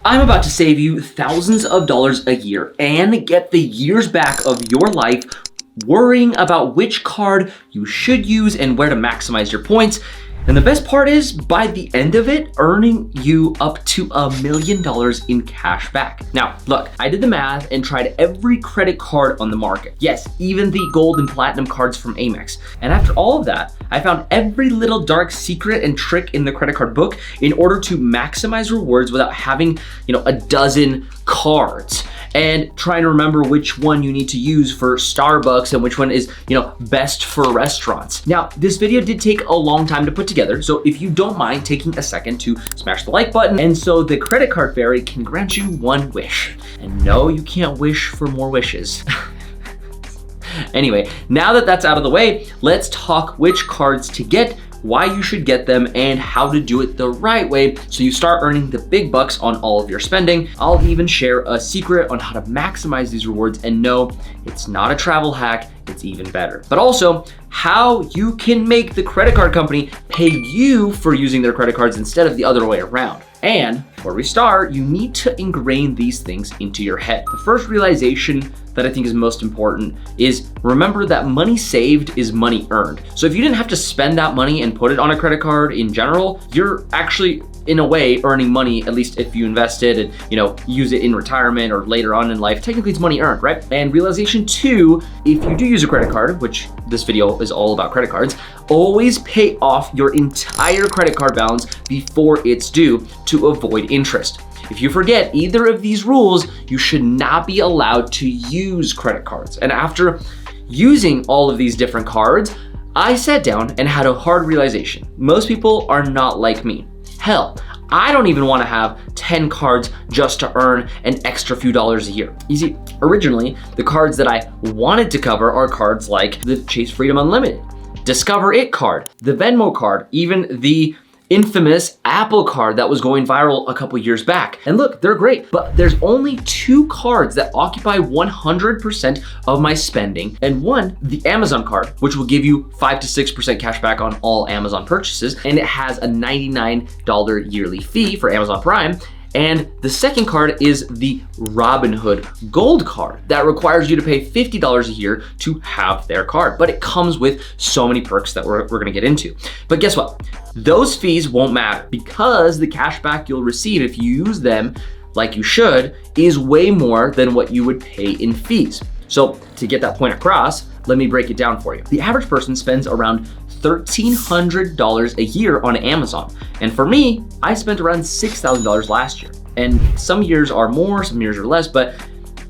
I'm about to save you thousands of dollars a year and get the years back of your life worrying about which card you should use and where to maximize your points. And the best part is, by the end of it, earning you up to $1 million in cash back. Now, look, I did the math and tried every credit card on the market. Yes, even the gold and platinum cards from Amex. And after all of that, I found every little dark secret and trick in the credit card book in order to maximize rewards without having, a dozen cards and trying to remember which one you need to use for Starbucks and which one is, best for restaurants. Now, this video did take a long time to put together, so if you don't mind taking a second to smash the like button, and so the credit card fairy can grant you one wish. And no, you can't wish for more wishes. Anyway, now that that's out of the way, let's talk which cards to get, why you should get them, and how to do it the right way so you start earning the big bucks on all of your spending. I'll even share a secret on how to maximize these rewards, and no, it's not a travel hack, it's even better. But also, how you can make the credit card company pay you for using their credit cards instead of the other way around. And before we start, you need to ingrain these things into your head. The first realization that I think is most important is remember that money saved is money earned. So if you didn't have to spend that money and put it on a credit card in general, you're actually in a way earning money, at least if you invested and use it in retirement or later on in life. Technically it's money earned, right? And realization two, if you do use a credit card, which this video is all about credit cards, always pay off your entire credit card balance before it's due to avoid interest. If you forget either of these rules, you should not be allowed to use credit cards. And after using all of these different cards, I sat down and had a hard realization. Most people are not like me. Hell, I don't even want to have 10 cards just to earn an extra few dollars a year. You see, originally, the cards that I wanted to cover are cards like the Chase Freedom Unlimited, Discover It card, the Venmo card, even the infamous Apple card that was going viral a couple years back. And look, they're great, but there's only 2 cards that occupy 100% of my spending. And one, the Amazon card, which will give you 5 to 6% cash back on all Amazon purchases. And it has a $99 yearly fee for Amazon Prime. And the second card is the Robinhood Gold card that requires you to pay $50 a year to have their card. But it comes with so many perks that we're gonna get into. But guess what? Those fees won't matter because the cash back you'll receive if you use them like you should is way more than what you would pay in fees. So to get that point across, let me break it down for you. The average person spends around $1,300 a year on Amazon. And for me, I spent around $6,000 last year. And some years are more, some years are less, but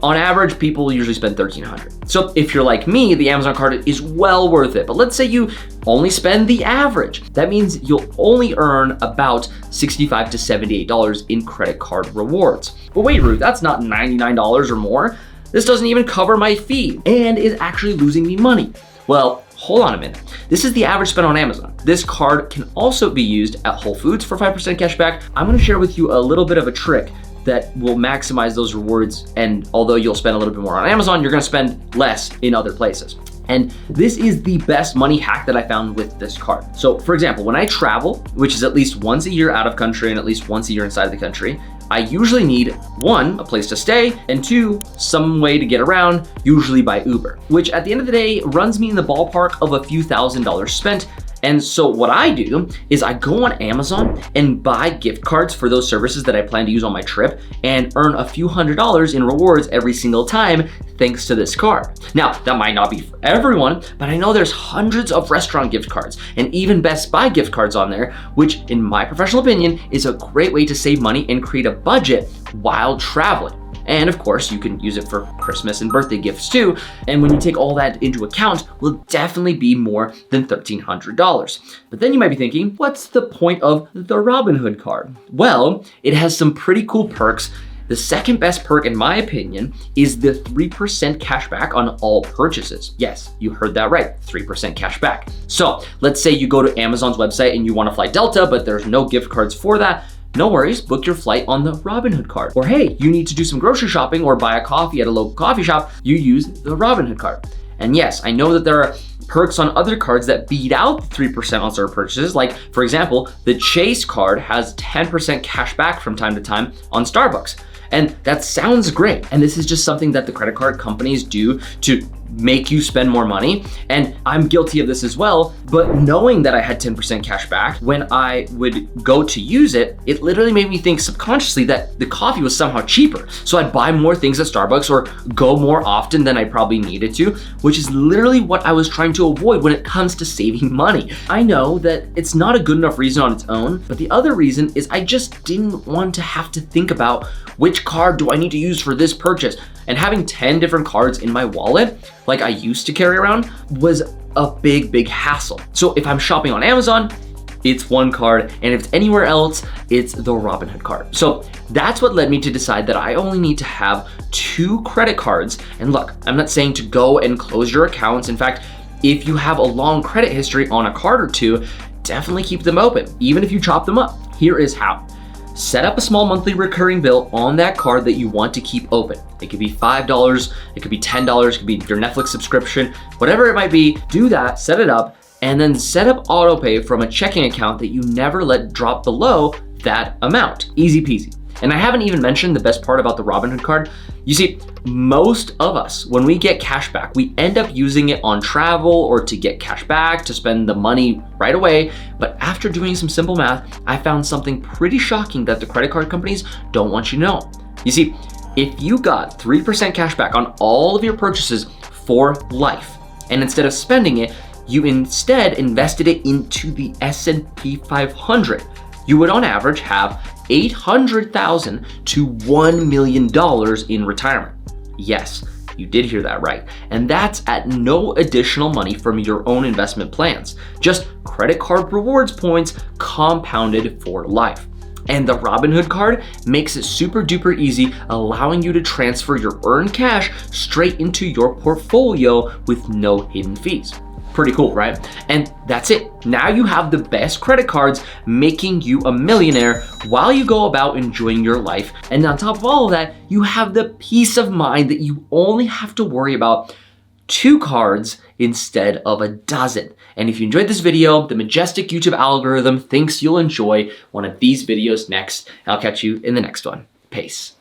on average, people usually spend $1,300. So if you're like me, the Amazon card is well worth it. But let's say you only spend the average. That means you'll only earn about $65 to $78 in credit card rewards. But wait, Ruth, that's not $99 or more. This doesn't even cover my fee and is actually losing me money. Well, hold on a minute. This is the average spend on Amazon. This card can also be used at Whole Foods for 5% cash back. I'm gonna share with you a little bit of a trick that will maximize those rewards. And although you'll spend a little bit more on Amazon, you're gonna spend less in other places. And this is the best money hack that I found with this card. So for example, when I travel, which is at least once a year out of country and at least once a year inside the country, I usually need 1, a place to stay, and 2, some way to get around, usually by Uber, which at the end of the day runs me in the ballpark of a few $1,000s spent. And so what I do is I go on Amazon and buy gift cards for those services that I plan to use on my trip and earn a few $100s in rewards every single time thanks to this card. Now, that might not be for everyone, but I know there's hundreds of restaurant gift cards and even Best Buy gift cards on there, which in my professional opinion is a great way to save money and create a budget while traveling. And of course, you can use it for Christmas and birthday gifts too. And when you take all that into account, will definitely be more than $1,300. But then you might be thinking, what's the point of the Robinhood card? Well, it has some pretty cool perks. The second best perk, in my opinion, is the 3% cash back on all purchases. Yes, you heard that right, 3% cash back. So let's say you go to Amazon's website and you want to fly Delta, but there's no gift cards for that. No worries, book your flight on the Robinhood card. Or hey, you need to do some grocery shopping or buy a coffee at a local coffee shop, you use the Robinhood card. And yes, I know that there are perks on other cards that beat out 3% on certain purchases. Like, for example, the Chase card has 10% cash back from time to time on Starbucks. And that sounds great. And this is just something that the credit card companies do to make you spend more money. And I'm guilty of this as well. But knowing that I had 10% cash back when I would go to use it, it literally made me think subconsciously that the coffee was somehow cheaper. So I'd buy more things at Starbucks or go more often than I probably needed to, which is literally what I was trying to avoid when it comes to saving money. I know that it's not a good enough reason on its own, but the other reason is I just didn't want to have to think about which card do I need to use for this purchase. And having 10 different cards in my wallet, like I used to carry around, was a big hassle. So if I'm shopping on Amazon, it's one card, and if it's anywhere else, it's the Robinhood card. So that's what led me to decide that I only need to have 2 credit cards. And look, I'm not saying to go and close your accounts. In fact, if you have a long credit history on a card or 2, definitely keep them open, even if you chop them up. Here is how. Set up a small monthly recurring bill on that card that you want to keep open. It could be $5, it could be $10, it could be your Netflix subscription, whatever it might be. Do that, set it up, and then set up autopay from a checking account that you never let drop below that amount. Easy peasy. And I haven't even mentioned the best part about the Robinhood card. You see, most of us, when we get cash back, we end up using it on travel or to get cash back, to spend the money right away. But after doing some simple math, I found something pretty shocking that the credit card companies don't want you to know. You see, if you got 3% cash back on all of your purchases for life, and instead of spending it, you instead invested it into the S&P 500, you would on average have $800,000 to $1 million in retirement. Yes, you did hear that right. And that's at no additional money from your own investment plans, just credit card rewards points compounded for life. And the Robinhood card makes it super duper easy, allowing you to transfer your earned cash straight into your portfolio with no hidden fees. Pretty cool, right? And that's it. Now you have the best credit cards making you a millionaire while you go about enjoying your life. And on top of all of that, you have the peace of mind that you only have to worry about 2 cards instead of a dozen. And if you enjoyed this video, the majestic YouTube algorithm thinks you'll enjoy one of these videos next. I'll catch you in the next one. Peace.